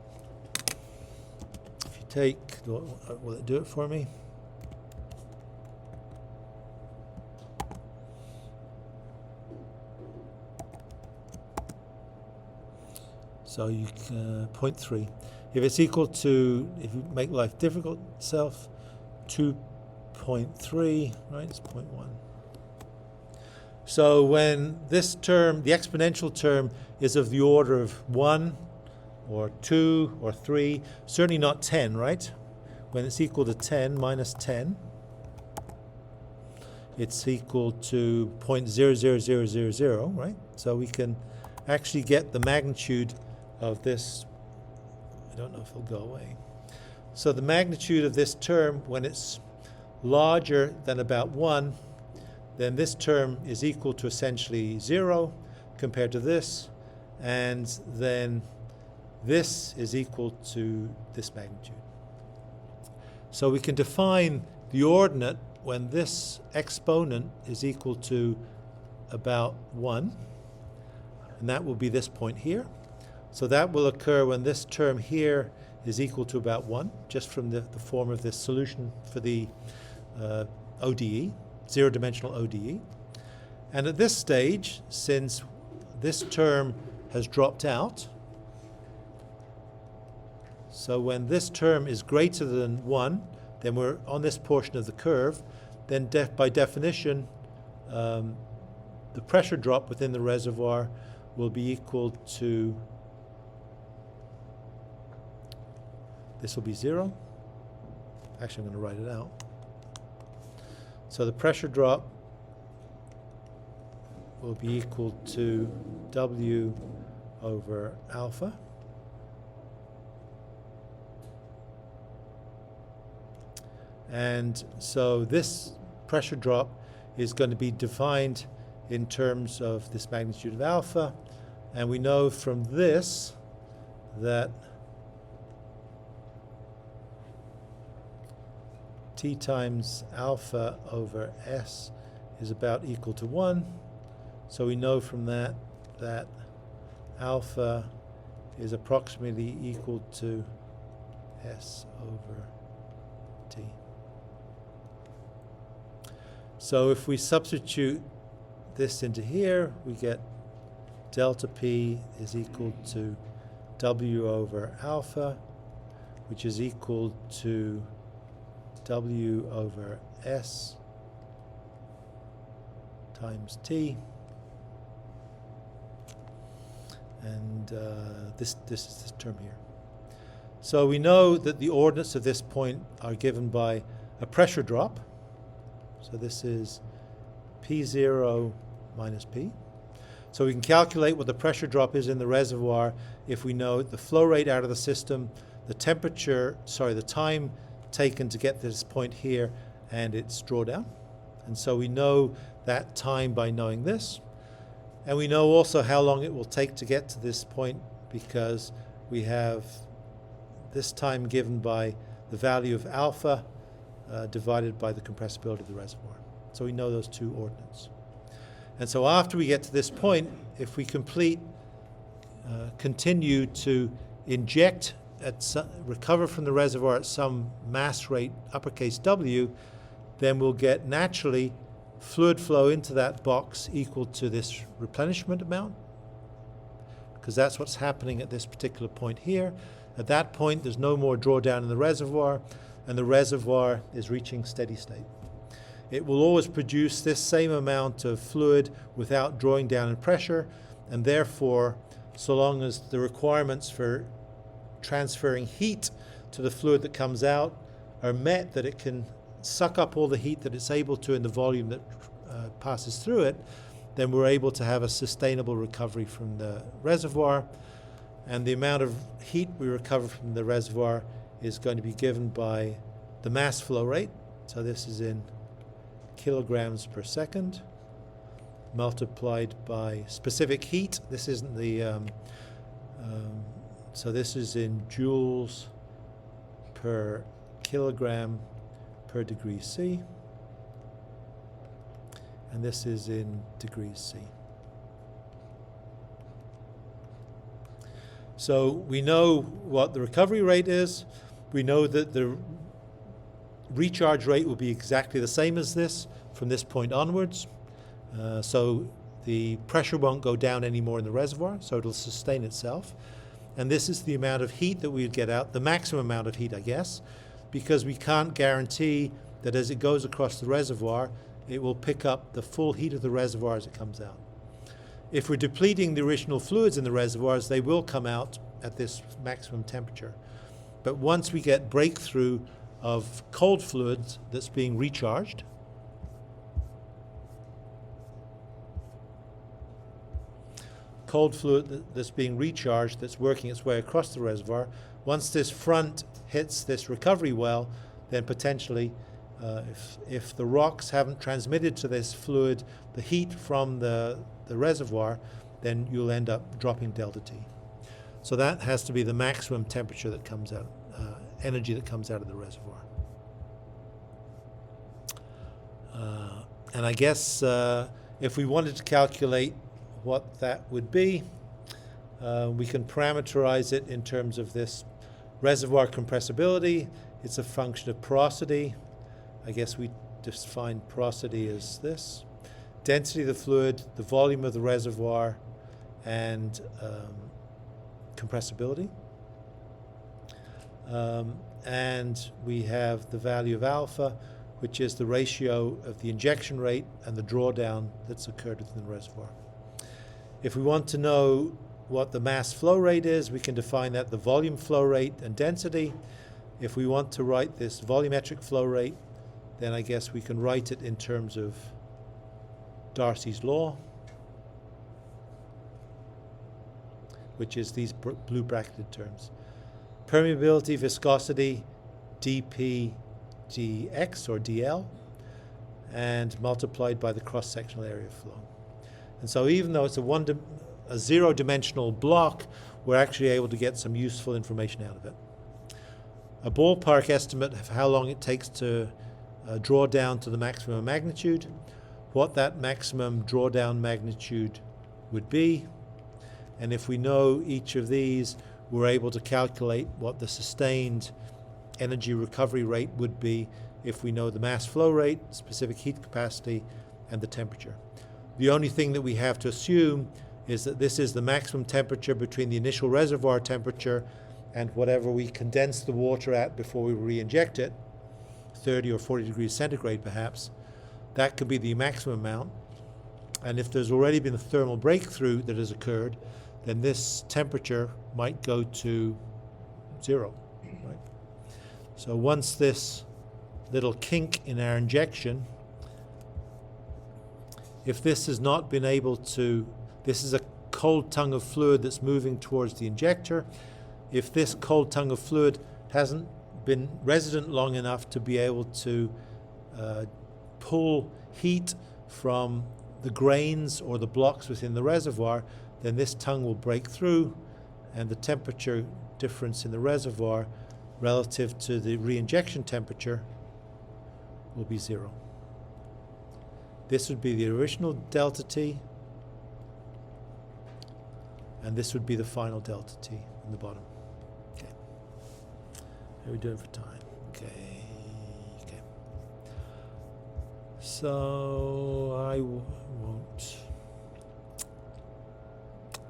If you take, will it do it for me? So you can 0.3. If it's equal to, if you make life difficult itself, 2.3, right, it's 0.1. So when this term, the exponential term, is of the order of 1 or 2 or 3, certainly not 10, right? When it's equal to 10 minus 10, it's equal to 0.00000, right? So we can actually get the magnitude of this. I don't know if it'll go away. So the magnitude of this term, when it's larger than about 1, then this term is equal to essentially 0 compared to this, and then this is equal to this magnitude. So we can define the ordinate when this exponent is equal to about 1, and that will be this point here. So that will occur when this term here is equal to about 1, just from the form of this solution for the ODE, zero-dimensional ODE. And at this stage, since this term has dropped out, so when this term is greater than 1, then we're on this portion of the curve, then by definition, the pressure drop within the reservoir will be equal to, this will be 0. Actually, I'm going to write it out. So the pressure drop will be equal to W over alpha. And so this pressure drop is going to be defined in terms of this magnitude of alpha. And we know from this that T times alpha over S is about equal to 1. So we know from that that alpha is approximately equal to S over T. So if we substitute this into here, we get delta P is equal to W over alpha, which is equal to W over S times T. And this is this term here. So we know that the ordinates of this point are given by a pressure drop. So this is P0 minus P. So we can calculate what the pressure drop is in the reservoir if we know the flow rate out of the system, the the time taken to get to this point here, and its drawdown. And so we know that time by knowing this. And we know also how long it will take to get to this point because we have this time given by the value of alpha divided by the compressibility of the reservoir. So we know those two ordinates. And so after we get to this point, if we continue to inject recover from the reservoir at some mass rate, uppercase W, then we'll get naturally fluid flow into that box equal to this replenishment amount, because that's what's happening at this particular point here. At that point, there's no more drawdown in the reservoir, and the reservoir is reaching steady state. It will always produce this same amount of fluid without drawing down in pressure, and therefore, so long as the requirements for transferring heat to the fluid that comes out are met, that it can suck up all the heat that it's able to in the volume that passes through it, then we're able to have a sustainable recovery from the reservoir. And the amount of heat we recover from the reservoir is going to be given by the mass flow rate. So this is in kilograms per second multiplied by specific heat. This isn't the so this is in joules per kilogram per degree C, and this is in degrees C. So we know what the recovery rate is. We know that the recharge rate will be exactly the same as this from this point onwards. So the pressure won't go down anymore in the reservoir, so it'll sustain itself. And this is the amount of heat that we would get out, the maximum amount of heat, I guess, because we can't guarantee that as it goes across the reservoir, it will pick up the full heat of the reservoir as it comes out. If we're depleting the original fluids in the reservoirs, they will come out at this maximum temperature. But once we get breakthrough of cold fluids that's being recharged, that's working its way across the reservoir, once this front hits this recovery well, then potentially if the rocks haven't transmitted to this fluid the heat from the reservoir, then you'll end up dropping delta T. So that has to be the maximum temperature that comes out, energy that comes out of the reservoir. And I guess if we wanted to calculate what that would be, we can parameterize it in terms of this reservoir compressibility. It's a function of porosity. I guess we define porosity as this: density of the fluid, the volume of the reservoir, and compressibility. And we have the value of alpha, which is the ratio of the injection rate and the drawdown that's occurred within the reservoir. If we want to know what the mass flow rate is, we can define that the volume flow rate and density. If we want to write this volumetric flow rate, then I guess we can write it in terms of Darcy's law, which is these blue bracketed terms. Permeability, viscosity, dP dx or dl, and multiplied by the cross-sectional area of flow. And so even though it's a zero-dimensional block, we're actually able to get some useful information out of it. A ballpark estimate of how long it takes to draw down to the maximum magnitude, what that maximum drawdown magnitude would be, and if we know each of these, we're able to calculate what the sustained energy recovery rate would be if we know the mass flow rate, specific heat capacity, and the temperature. The only thing that we have to assume is that this is the maximum temperature between the initial reservoir temperature and whatever we condense the water at before we re-inject it, 30 or 40 degrees centigrade perhaps. That could be the maximum amount. And if there's already been a thermal breakthrough that has occurred, then this temperature might go to 0. Right? So once this little kink in our injection, if this has not been able to, this is a cold tongue of fluid that's moving towards the injector. If this cold tongue of fluid hasn't been resident long enough to be able to pull heat from the grains or the blocks within the reservoir, then this tongue will break through and the temperature difference in the reservoir relative to the re-injection temperature will be 0. This would be the original delta T, and this would be the final delta T in the bottom. Okay. How are we doing for time? Okay. Okay. So I won't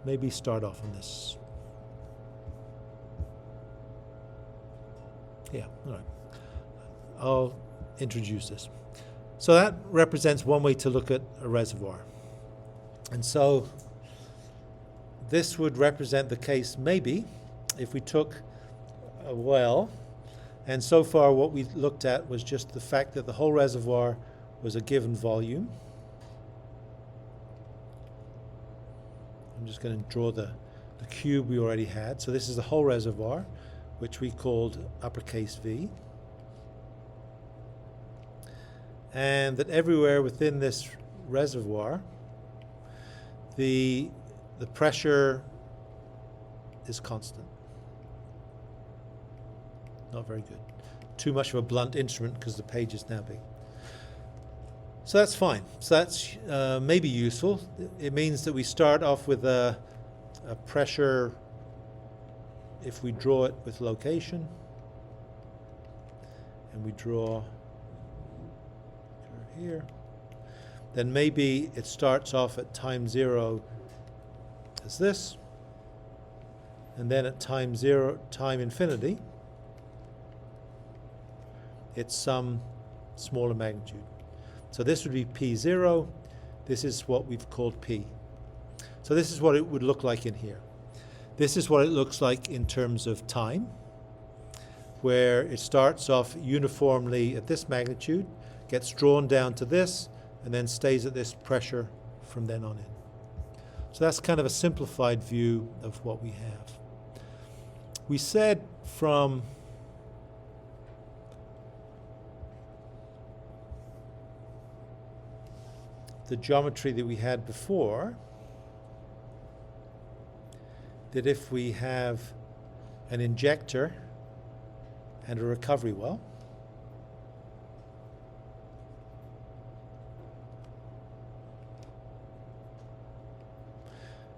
maybe start off on this. Yeah, all right. I'll introduce this. So that represents one way to look at a reservoir. And so this would represent the case maybe if we took a well, and so far what we looked at was just the fact that the whole reservoir was a given volume. I'm just going to draw the cube we already had. So this is the whole reservoir, which we called uppercase V. And that everywhere within this reservoir, the pressure is constant. Not very good. Too much of a blunt instrument because the page is now big. So that's fine. So that's maybe useful. It means that we start off with a pressure, if we draw it with location, and we draw here, then maybe it starts off at time 0 as this, and then at time infinity, it's some smaller magnitude. So this would be P0. This is what we've called P. So this is what it would look like in here. This is what it looks like in terms of time, where it starts off uniformly at this magnitude, gets drawn down to this, and then stays at this pressure from then on in. So that's kind of a simplified view of what we have. We said from the geometry that we had before that if we have an injector and a recovery well,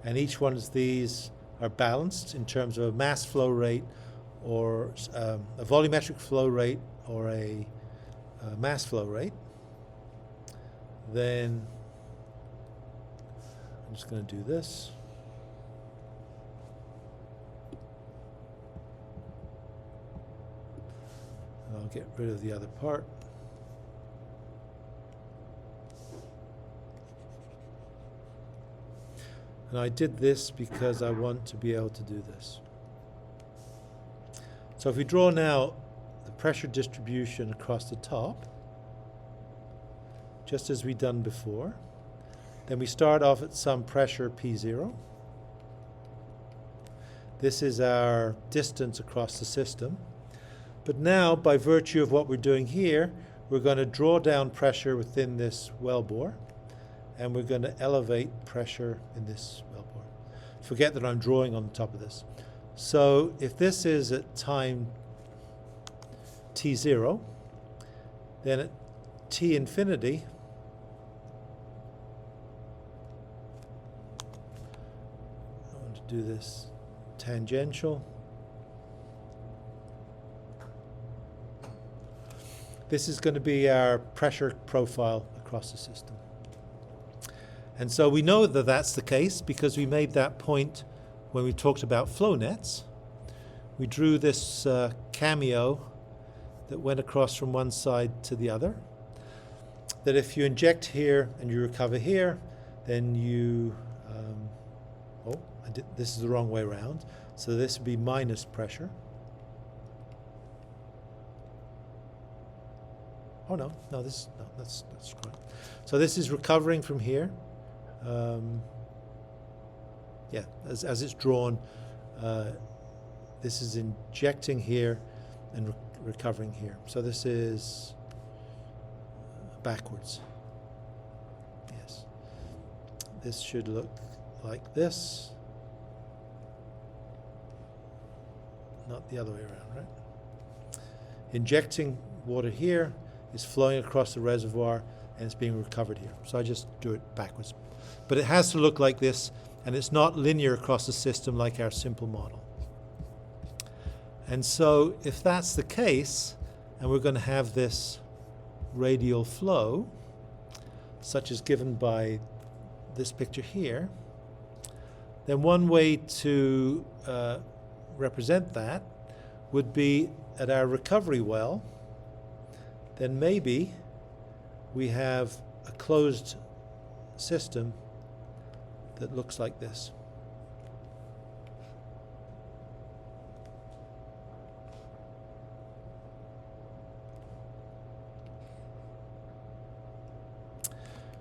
and each one of these are balanced in terms of a mass flow rate or a volumetric flow rate or a mass flow rate, then I'm just going to do this. And I'll get rid of the other part. And I did this because I want to be able to do this. So if we draw now the pressure distribution across the top, just as we've done before, then we start off at some pressure P0. This is our distance across the system. But now, by virtue of what we're doing here, we're going to draw down pressure within this wellbore, and we're going to elevate pressure in this wellbore. Forget that I'm drawing on the top of this. So if this is at time T0, then at T infinity, I want to do this tangential. This is going to be our pressure profile across the system. And so we know that that's the case because we made that point when we talked about flow nets. We drew this cameo that went across from one side to the other. That if you inject here and you recover here, then you, this is the wrong way around. So this would be minus pressure. Oh no, that's correct. So this is recovering from here. Yeah, as it's drawn, this is injecting here and recovering here. So this is backwards. Yes. This should look like this. Not the other way around, right? Injecting water here is flowing across the reservoir and it's being recovered here. So I just do it backwards. But it has to look like this, and it's not linear across the system like our simple model. And so if that's the case, and we're going to have this radial flow, such as given by this picture here, then one way to represent that would be at our recovery well, then maybe we have a closed system that looks like this.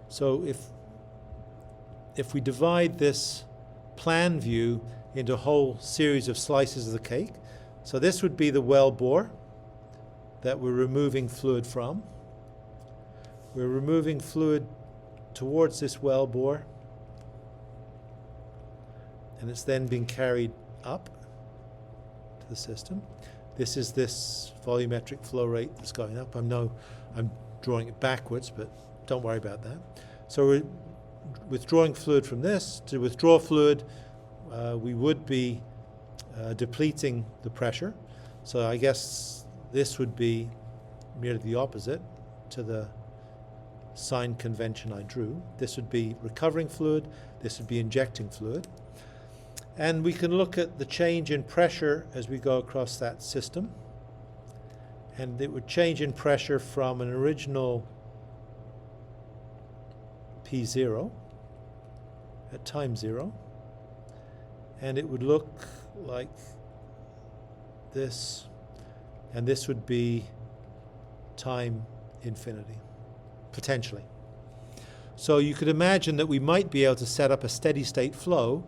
So if we divide this plan view into a whole series of slices of the cake, so this would be the well bore that we're removing fluid from. We're removing fluid towards this well bore, and it's then being carried up to the system. This is this volumetric flow rate that's going up. I'm drawing it backwards, but don't worry about that. So we're withdrawing fluid from this. To withdraw fluid, we would be depleting the pressure. So I guess this would be merely the opposite to the sign convention I drew. This would be recovering fluid, this would be injecting fluid. And we can look at the change in pressure as we go across that system. And it would change in pressure from an original P0 at time 0. And it would look like this, and this would be time infinity, potentially. So you could imagine that we might be able to set up a steady state flow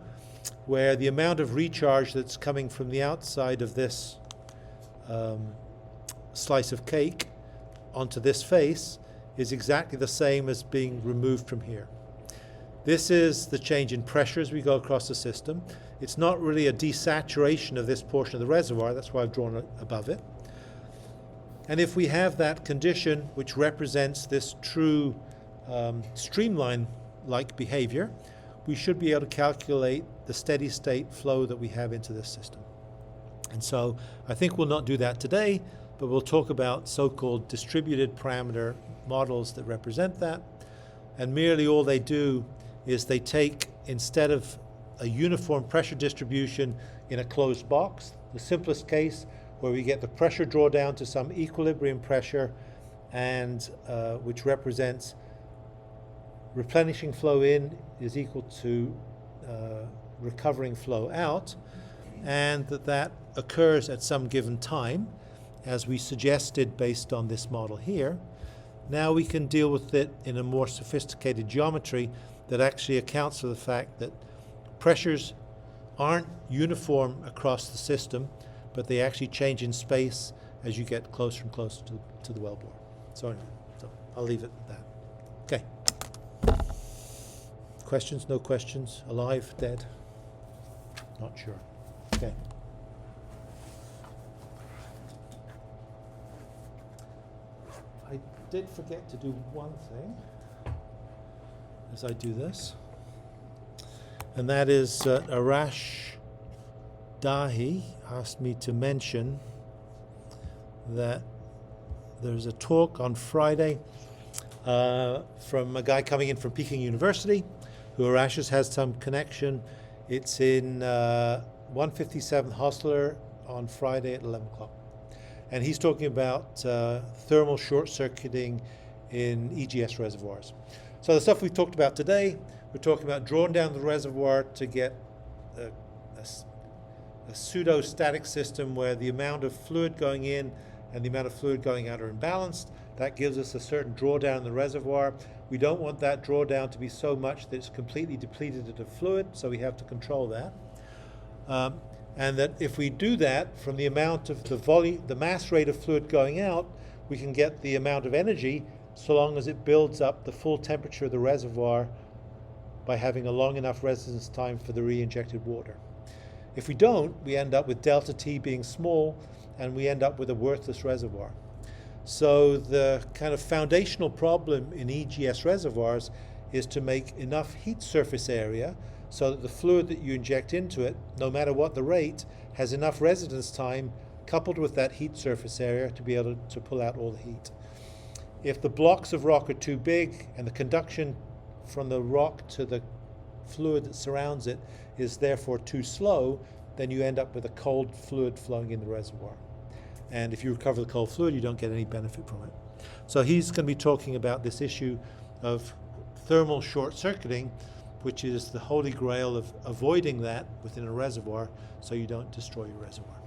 where the amount of recharge that's coming from the outside of this slice of cake onto this face is exactly the same as being removed from here. This is the change in pressure as we go across the system. It's not really a desaturation of this portion of the reservoir, that's why I've drawn it above it. And if we have that condition which represents this true streamline-like behavior, we should be able to calculate the steady state flow that we have into this system. And so I think we'll not do that today, but we'll talk about so-called distributed parameter models that represent that. And merely all they do is they take, instead of a uniform pressure distribution in a closed box, the simplest case where we get the pressure drawdown to some equilibrium pressure, and which represents replenishing flow in is equal to recovering flow out, and that occurs at some given time, as we suggested based on this model here. Now we can deal with it in a more sophisticated geometry that actually accounts for the fact that pressures aren't uniform across the system, but they actually change in space as you get closer and closer to the wellbore. So I'll leave it at that. Okay. Questions? No questions? Alive? Dead? Not sure. Okay. I did forget to do one thing as I do this, and that is Arash Dahi asked me to mention that there's a talk on Friday from a guy coming in from Peking University Huaraches has some connection. It's in 157 Hostler on Friday at 11 o'clock. And he's talking about thermal short-circuiting in EGS reservoirs. So the stuff we've talked about today, we're talking about drawing down the reservoir to get a pseudo-static system where the amount of fluid going in and the amount of fluid going out are imbalanced. That gives us a certain drawdown in the reservoir. We don't want that drawdown to be so much that it's completely depleted of fluid, so we have to control that. And that if we do that, from the amount of the volume, the mass rate of fluid going out, we can get the amount of energy so long as it builds up the full temperature of the reservoir by having a long enough residence time for the re-injected water. If we don't, we end up with delta T being small, and we end up with a worthless reservoir. So the kind of foundational problem in EGS reservoirs is to make enough heat surface area so that the fluid that you inject into it, no matter what the rate, has enough residence time coupled with that heat surface area to be able to pull out all the heat. If the blocks of rock are too big and the conduction from the rock to the fluid that surrounds it is therefore too slow, then you end up with a cold fluid flowing in the reservoir. And if you recover the cold fluid, you don't get any benefit from it. So he's going to be talking about this issue of thermal short-circuiting, which is the holy grail of avoiding that within a reservoir so you don't destroy your reservoir.